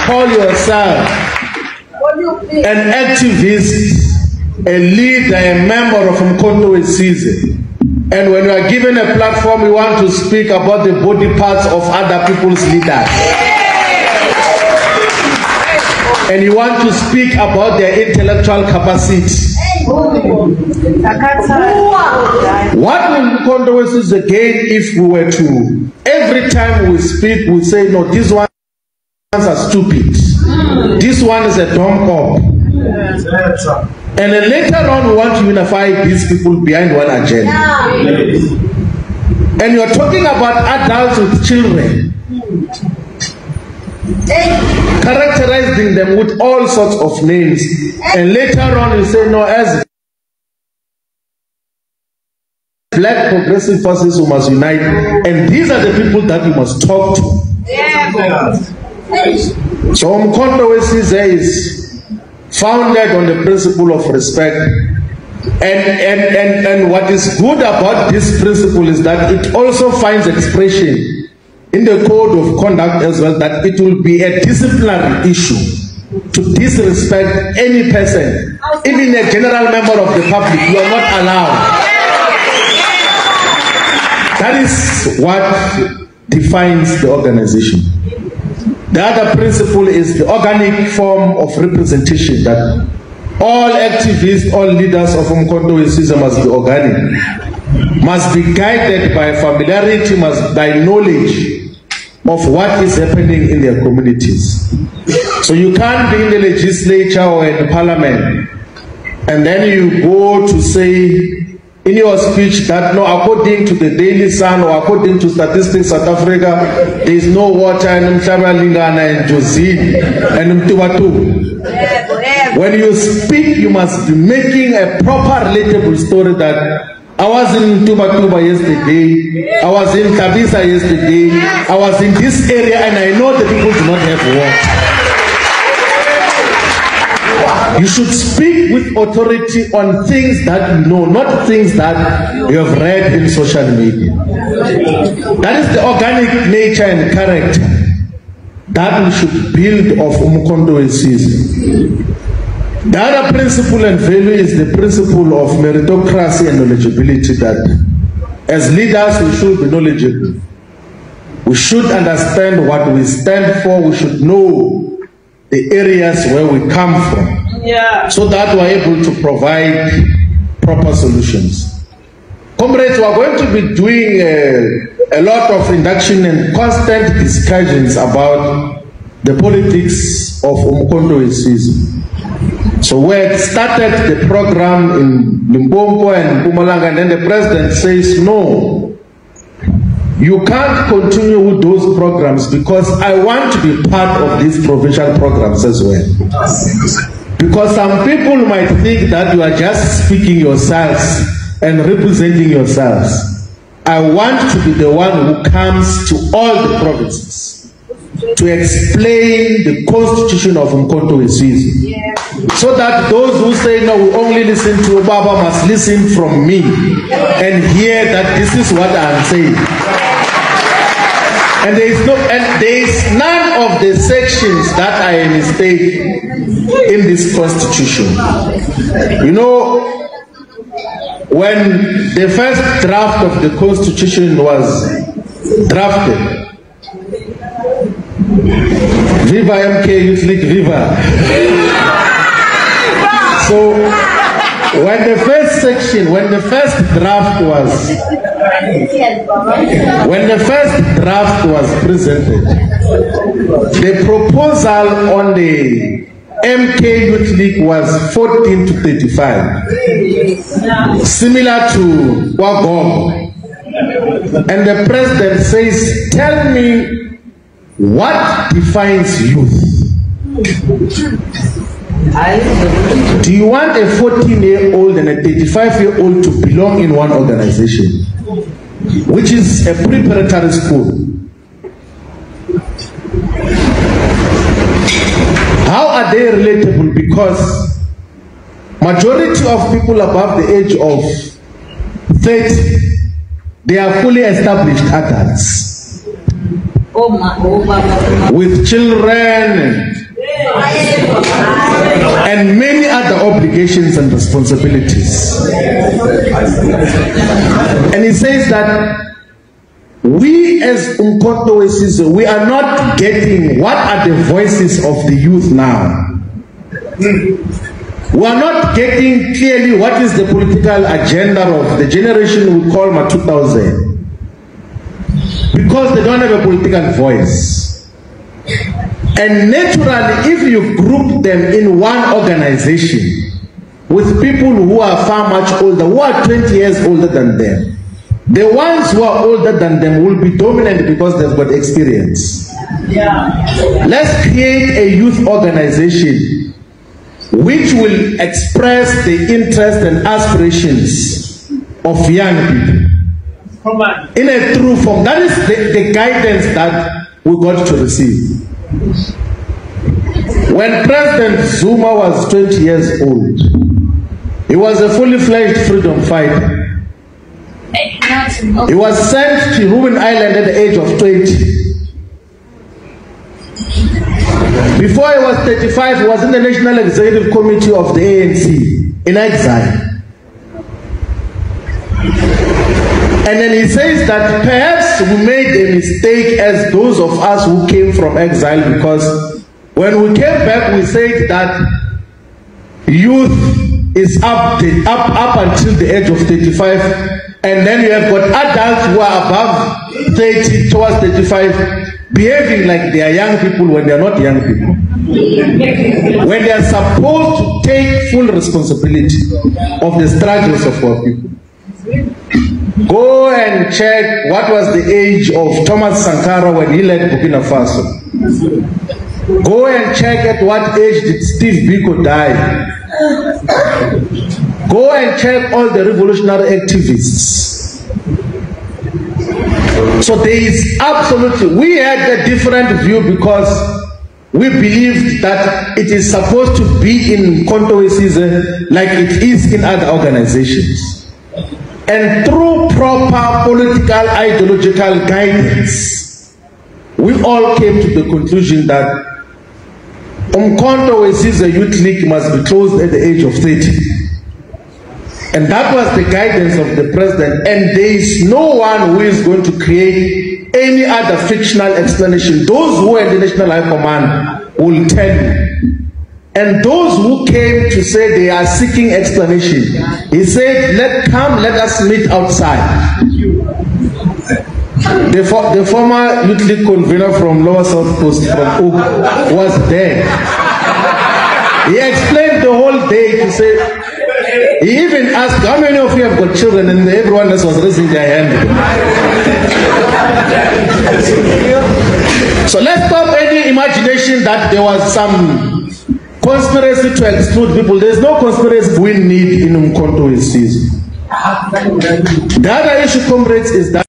call yourself an activist, a leader, a member of Umkhonto weSizwe, and when you are given a platform, you want to speak about the body parts of other people's leaders, and you want to speak about their intellectual capacity, what will Umkhonto weSizwe gain if we were to, every time we speak, we say, no, these ones are stupid, this one is a dumb cop, and then later on we want to unify these people behind one agenda. And you're talking about adults with children, characterizing them with all sorts of names, and later on you say, no, as black progressive forces we must unite, and these are the people that we must talk to. So Umkhonto weSizwe is founded on the principle of respect, and what is good about this principle is that it also finds expression in the code of conduct as well, that it will be a disciplinary issue to disrespect any person, even a general member of the public. You are not allowed. That is what defines the organization. The other principle is the organic form of representation, that all activists, all leaders of Umkhonto weSizwe must be organic, must be guided by familiarity, by knowledge of what is happening in their communities. So you can't be in the legislature or in the parliament and then you go to say in your speech that, no, according to the Daily Sun or according to Statistics South Africa, there is no water in Mhlabalingana and Josie and Mtubatu. When you speak, you must be making a proper relatable story that I was in Mtubatuba yesterday, I was in Kabisa yesterday, I was in this area and I know the people do not have water. You should speak with authority on things that you know, not things that you have read in social media. That is the organic nature and character that we should build of Umkhonto weSizwe. The other principle and value is the principle of meritocracy and knowledgeability, that as leaders we should be knowledgeable. We should understand what we stand for. We should know the areas where we come from. So that we are able to provide proper solutions. Comrades, we are going to be doing a lot of induction and constant discussions about the politics of Umkhonto weSizwe. So we had started the program in Limpopo and Mpumalanga, and then the president says, no, you can't continue with those programs because I want to be part of these provincial programs as well. Because some people might think that you are just speaking yourselves and representing yourselves. I want to be the one who comes to all the provinces to explain the constitution of Umkhonto weSizwe. So that those who say, no, we only listen to Obaba must listen from me and hear that this is what I am saying. And there is none of the sections that are a mistake in this constitution. You know, when the first draft of the constitution was drafted, Viva MK Youth League, Viva! So when the first section, when the first draft was presented, the proposal on the MK Youth League was 14 to 35, similar to Wagom. And the president says, tell me what defines youth. Do you want a 14-year-old and a 35-year-old to belong in one organization, which is a preparatory school? How are they relatable? Because majority of people above the age of 30, they are fully established adults. with children, and many other obligations and responsibilities. And he says that we as Umkhonto we Sizwe, we are not getting what are the voices of the youth now. We are not getting clearly what is the political agenda of the generation we call Ma 2000, because they don't have a political voice. And naturally, if you group them in one organization with people who are far much older, who are 20 years older than them, the ones who are older than them will be dominant because they've got experience. Let's create a youth organization which will express the interests and aspirations of young people in a true form. That is the guidance that we got to receive. When President Zuma was 20 years old, he was a fully fledged freedom fighter. He was sent to Robben Island at the age of 20. Before he was 35, he was in the National Executive Committee of the ANC in exile. And then he says that perhaps we made a mistake as those of us who came from exile, because when we came back we said that youth is up until the age of 35. And then you have got adults who are above 30 towards 35 behaving like they are young people when they are not young people. When they are supposed to take full responsibility of the struggles of our people. Go and check what was the age of Thomas Sankara when he led Burkina Faso. Go and check at what age did Steve Biko die. Go and check all the revolutionary activists. So there is absolutely, we had a different view because we believed that it is supposed to be in Umkhonto we Sizwe like it is in other organizations. And through proper political ideological guidance, we all came to the conclusion that Umkhonto we Sizwe Youth League must be closed at the age of 30. And that was the guidance of the president. And there is no one who is going to create any other fictional explanation. Those who are in the National High Command will tell you. And those who came to say they are seeking explanation, he said, let us meet outside. The former Youth League convener from Lower South Coast, from Oak, was there. He explained the whole day to say, he even asked, how many of you have got children? And everyone else was raising their hand. So let's stop any imagination that there was some conspiracy to exclude people. There is no conspiracy we need in Umkhonto we Sizwe. The other issue, comrades, is that